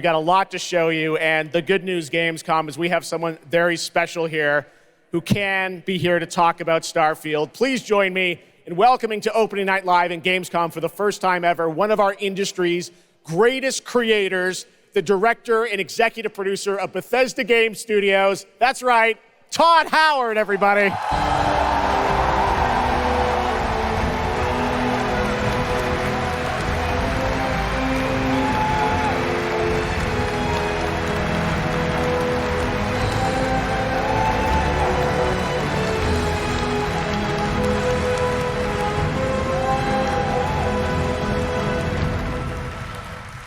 We got a lot to show you, and the good news, Gamescom, is we have someone very special here who can be here to talk about Starfield. Please join me in welcoming to Opening Night Live in Gamescom for the first time ever, one of our industry's greatest creators, the director and executive producer of Bethesda Game Studios. That's right, Todd Howard, everybody.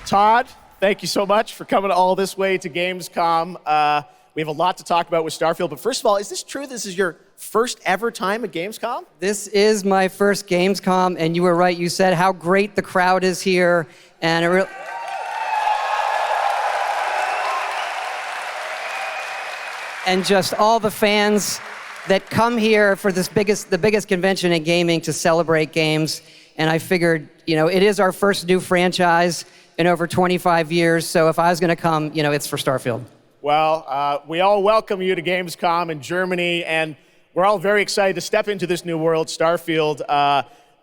Todd, thank you so much for coming all this way to Gamescom. We have a lot to talk about with Starfield, but first of all, is this true this is your first ever time at Gamescom? This is my first Gamescom, and you were right. You said how great the crowd is here, and and just all the fans that come here for the biggest convention in gaming to celebrate games. And I figured, it is our first new franchise in over 25 years, so if I was going to come, it's for Starfield. Well, we all welcome you to Gamescom in Germany, and we're all very excited to step into this new world, Starfield,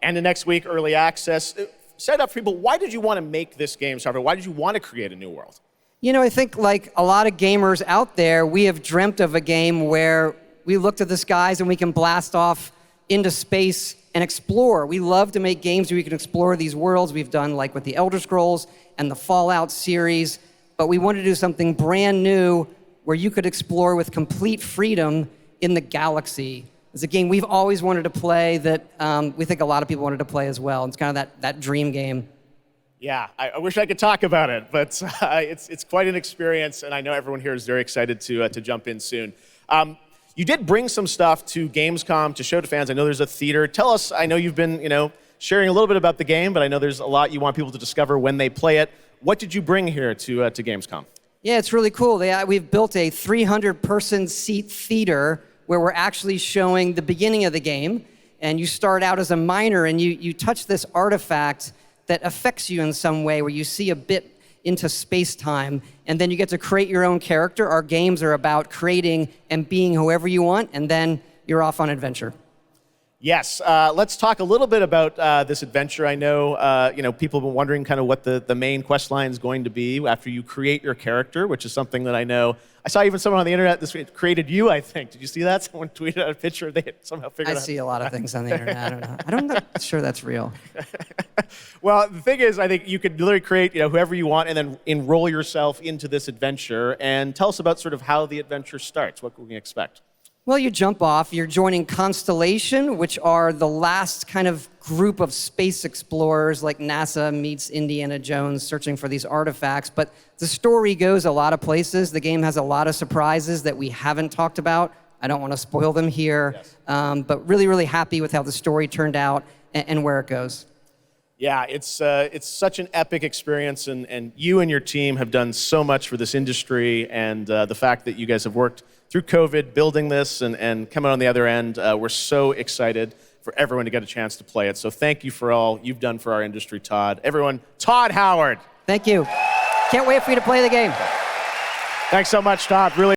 and the next week, early access. Set up for people, why did you want to make this game, Starfield? Why did you want to create a new world? I think like a lot of gamers out there, we have dreamt of a game where we look to the skies and we can blast off into space and explore. We love to make games where we can explore these worlds. We've done like with the Elder Scrolls and the Fallout series, but we wanted to do something brand new where you could explore with complete freedom in the galaxy. It's a game we've always wanted to play that we think a lot of people wanted to play as well. It's kind of that dream game. Yeah, I wish I could talk about it, but it's quite an experience, and I know everyone here is very excited to jump in soon. You did bring some stuff to Gamescom to show to fans. I know there's a theater. Tell us, I know you've been, sharing a little bit about the game, but I know there's a lot you want people to discover when they play it. What did you bring here to Gamescom? Yeah, it's really cool. We've built a 300-person seat theater where we're actually showing the beginning of the game, and you start out as a miner, and you touch this artifact that affects you in some way, where you see a bit into space-time, and then you get to create your own character. Our games are about creating and being whoever you want, and then you're off on adventure. Yes, let's talk a little bit about this adventure. I know, people have been wondering kind of what the main quest line is going to be after you create your character, which is something that I know. I saw even someone on the internet this week created you, I think. Did you see that? Someone tweeted out a picture. They somehow figured out. I see a lot of things on the internet. I'm not sure that's real. Well, the thing is, I think you could literally create whoever you want and then enroll yourself into this adventure. And tell us about sort of how the adventure starts. What can we expect? Well, you jump off. You're joining Constellation, which are the last kind of group of space explorers, like NASA meets Indiana Jones searching for these artifacts. But the story goes a lot of places. The game has a lot of surprises that we haven't talked about. I don't want to spoil them here, yes. But really, really happy with how the story turned out and where it goes. Yeah, it's such an epic experience, and you and your team have done so much for this industry, and the fact that you guys have worked through COVID, building this and coming on the other end, we're so excited for everyone to get a chance to play it. So thank you for all you've done for our industry, Todd. Everyone, Todd Howard. Thank you. Can't wait for you to play the game. Thanks so much, Todd. Really.